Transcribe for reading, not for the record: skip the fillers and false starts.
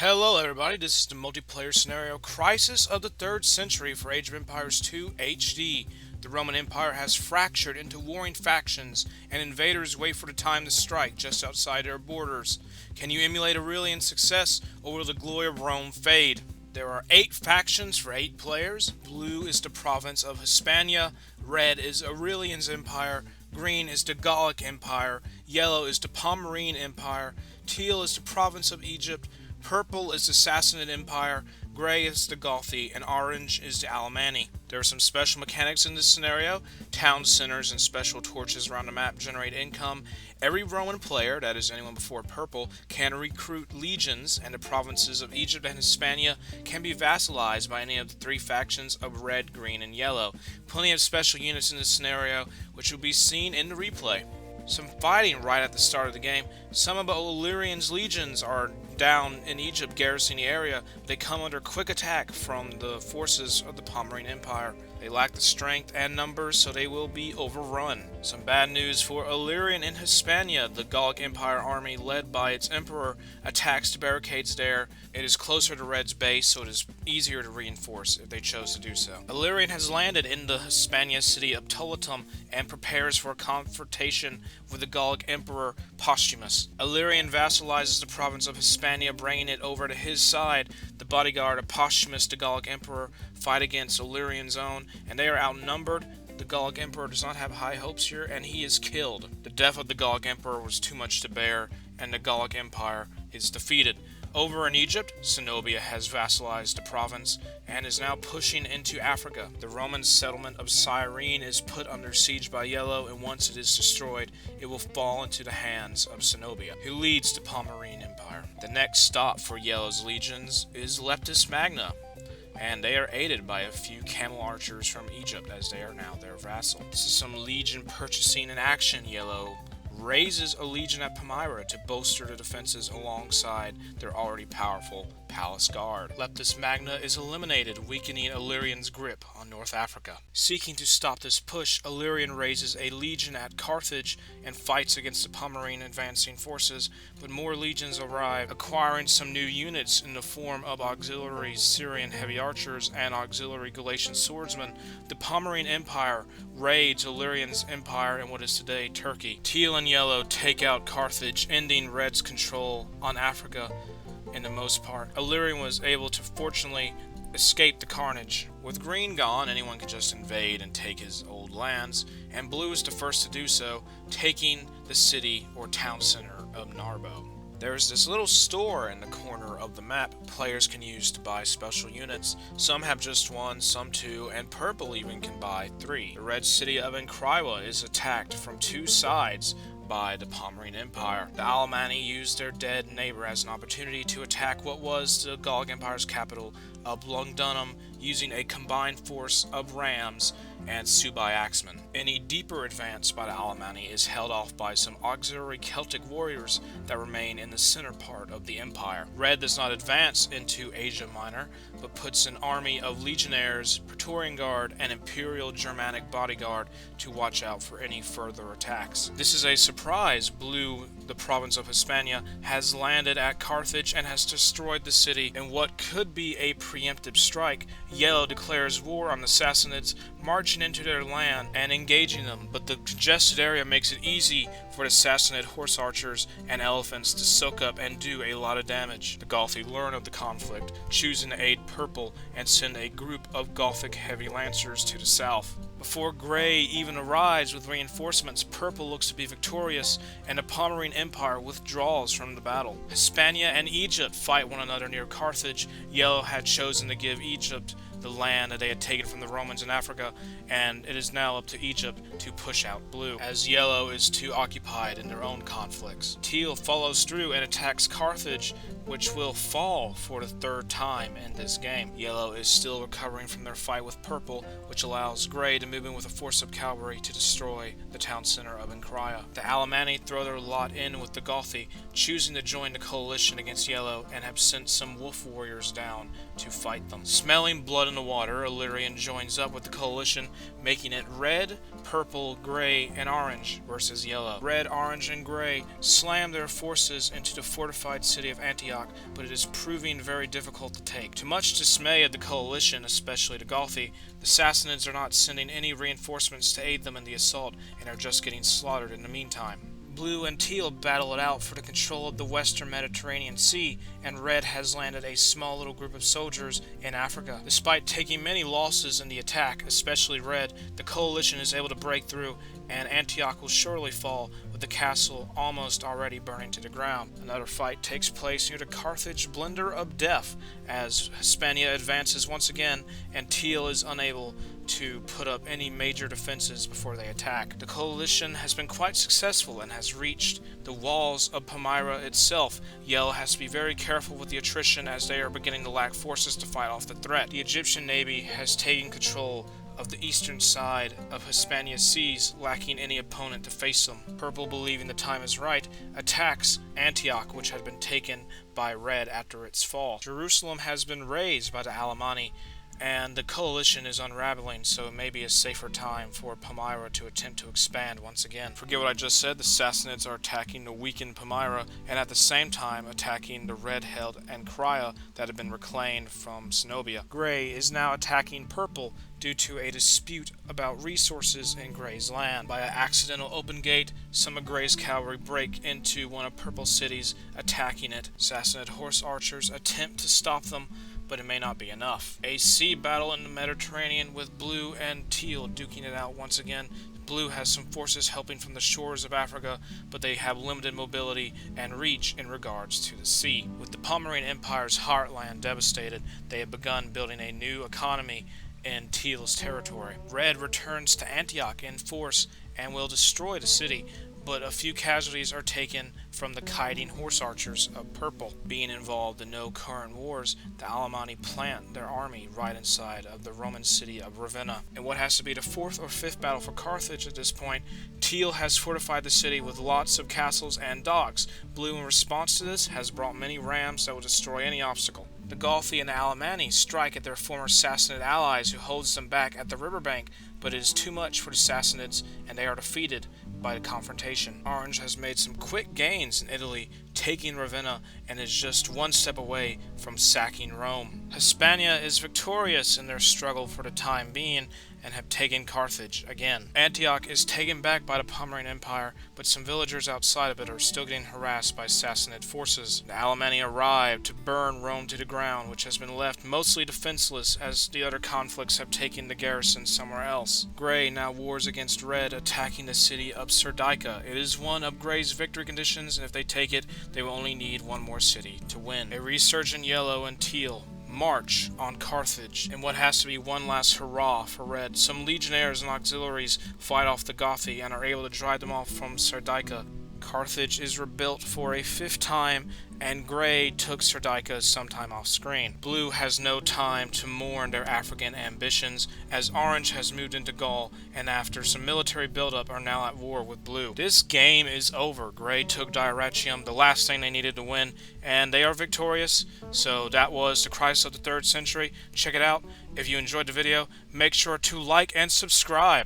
Hello everybody, this is the multiplayer scenario Crisis of the 3rd Century for Age of Empires 2 HD. The Roman Empire has fractured into warring factions, and invaders wait for the time to strike just outside their borders. Can you emulate Aurelian's success, or will the glory of Rome fade? There are 8 factions for 8 players. Blue is the province of Hispania, red is Aurelian's empire, green is the Gallic Empire, yellow is the Pomeranian Empire, teal is the province of Egypt, purple is the Sassanid Empire, gray is the Gothi, and orange is the Alemanni. There are some special mechanics in this scenario. Town centers and special torches around the map generate income. Every Roman player, that is anyone before purple, can recruit legions, and the provinces of Egypt and Hispania can be vassalized by any of the 3 factions of red, green, and yellow. Plenty of special units in this scenario, which will be seen in the replay. Some fighting right at the start of the game. Some of Illyrian's legions are down in Egypt garrisoning the area. They come under quick attack from the forces of the Pomeranian Empire. They lack the strength and numbers, so they will be overrun. Some bad news for Illyrian in Hispania. The Gallic Empire army, led by its emperor, attacks the barricades there. It is closer to Red's base, so it is easier to reinforce if they chose to do so. Illyrian has landed in the Hispania city of Toletum and prepares for a confrontation with the Gallic Emperor Postumus. Illyrian vassalizes the province of Hispania, bringing it over to his side. The bodyguard of Postumus, the Gallic Emperor, fight against Illyrian's own, and they are outnumbered. The Gallic Emperor does not have high hopes here, and he is killed. The death of the Gallic Emperor was too much to bear, and the Gallic Empire is defeated. Over in Egypt, Zenobia has vassalized the province and is now pushing into Africa. The Roman settlement of Cyrene is put under siege by Yellow, and once it is destroyed, it will fall into the hands of Zenobia, who leads the Pomeranian Empire. The next stop for Yellow's legions is Leptis Magna, and they are aided by a few camel archers from Egypt, as they are now their vassal. This is some legion purchasing in action. Yellow raises a legion at Palmyra to bolster the defenses alongside their already powerful palace guard. Leptis Magna is eliminated, weakening Illyrian's grip on North Africa. Seeking to stop this push, Illyrian raises a legion at Carthage and fights against the Pomeranian advancing forces, but more legions arrive, acquiring some new units in the form of auxiliary Syrian heavy archers and auxiliary Galatian swordsmen. The Pomeranian Empire raids Illyrian's empire in what is today Turkey. Teal and yellow take out Carthage, ending Red's control on Africa in the most part. Illyrian was able to fortunately escape the carnage. With green gone, anyone could just invade and take his old lands, and blue is the first to do so, taking the city or town center of Narbo. There's this little store in the corner of the map players can use to buy special units. Some have just 1, some 2, and purple even can buy 3. The red city of Encrywa is attacked from 2 sides by the Pomeranian Empire. The Alemanni used their dead neighbor as an opportunity to attack what was the Gallic Empire's capital of Lugdunum, using a combined force of rams and Subai axemen. Any deeper advance by the Alemanni is held off by some auxiliary Celtic warriors that remain in the center part of the empire. Red does not advance into Asia Minor, but puts an army of legionnaires, Praetorian Guard, and Imperial Germanic bodyguard to watch out for any further attacks. This is a surprise. Blue, the province of Hispania, has landed at Carthage and has destroyed the city in what could be a preemptive strike. Yellow declares war on the Sassanids, marching into their land and engaging them, but the congested area makes it easy for the Sassanid horse archers and elephants to soak up and do a lot of damage. The Gothi learn of the conflict, choosing to aid purple and send a group of Gothic heavy lancers to the south. Before Grey even arrives with reinforcements, purple looks to be victorious, and the Pomeranian Empire withdraws from the battle. Hispania and Egypt fight one another near Carthage. Yellow had chosen to give Egypt the land that they had taken from the Romans in Africa, and it is now up to Egypt to push out blue, as yellow is too occupied in their own conflicts. Teal follows through and attacks Carthage, which will fall for the 3rd time in this game. Yellow is still recovering from their fight with purple, which allows Grey to move in with a force of cavalry to destroy the town center of Encrywa. The Alemanni throw their lot in with the Gothi, choosing to join the coalition against Yellow, and have sent some wolf warriors down to fight them. Smelling blood in the water, Illyrian joins up with the coalition, making it red, purple, gray, and orange versus yellow. Red, orange, and gray slam their forces into the fortified city of Antioch, but it is proving very difficult to take. To much dismay of the coalition, especially the Gauthi, the Sassanids are not sending any reinforcements to aid them in the assault and are just getting slaughtered in the meantime. Blue and teal battle it out for the control of the western Mediterranean Sea, and red has landed a small little group of soldiers in Africa. Despite taking many losses in the attack, especially red, the coalition is able to break through, and Antioch will surely fall, with the castle almost already burning to the ground. Another fight takes place near the Carthage Blender of Death, as Hispania advances once again, and teal is unable to put up any major defenses before they attack. The coalition has been quite successful and has reached the walls of Palmyra itself. Yellow has to be very careful with the attrition, as they are beginning to lack forces to fight off the threat. The Egyptian navy has taken control of the eastern side of Hispania's seas, lacking any opponent to face them. Purple, believing the time is right, attacks Antioch, which had been taken by red after its fall. Jerusalem has been razed by the Alemanni, and the coalition is unraveling, so it may be a safer time for Palmyra to attempt to expand once again. Forget what I just said, the Sassanids are attacking the weakened Palmyra, and at the same time attacking the red-held Ankara that had been reclaimed from Zenobia. Gray is now attacking purple due to a dispute about resources in Gray's land. By an accidental open gate, some of Gray's cavalry break into one of Purple's cities, attacking it. Sassanid horse archers attempt to stop them, but it may not be enough. A sea battle in the Mediterranean with blue and teal duking it out once again. Blue has some forces helping from the shores of Africa, but they have limited mobility and reach in regards to the sea. With the Pomeranian Empire's heartland devastated, they have begun building a new economy in Teal's territory. Red returns to Antioch in force and will destroy the city, but a few casualties are taken from the kiting horse archers of purple. Being involved in no current wars, the Alemanni plant their army right inside of the Roman city of Ravenna. In what has to be the fourth or fifth battle for Carthage at this point, teal has fortified the city with lots of castles and docks. Blue, in response to this, has brought many rams that will destroy any obstacle. The Gauthi and the Alemanni strike at their former Sassanid allies, who holds them back at the riverbank, but it is too much for the Sassanids, and they are defeated by the confrontation. Orange has made some quick gains in Italy, taking Ravenna, and is just one step away from sacking Rome. Hispania is victorious in their struggle for the time being, and have taken Carthage again. Antioch is taken back by the Pomeranian Empire, but some villagers outside of it are still getting harassed by Sassanid forces. The Alemanni arrive to burn Rome to the ground, which has been left mostly defenseless, as the other conflicts have taken the garrison somewhere else. Gray now wars against Red, attacking the city of Sardica. It is one of Gray's victory conditions, and if they take it, they will only need one more city to win. A resurgent Yellow and Teal march on Carthage in what has to be one last hurrah for Red. Some legionnaires and auxiliaries fight off the Gauthi and are able to drive them off from Sardica. Carthage is rebuilt for a fifth time, and Gray took Sardica sometime off screen. Blue has no time to mourn their African ambitions, as Orange has moved into Gaul, and after some military buildup are now at war with Blue. This game is over. Gray took Dyrrhachium, the last thing they needed to win, and they are victorious. So that was the Crisis of the 3rd Century. Check it out. If you enjoyed the video, make sure to like and subscribe.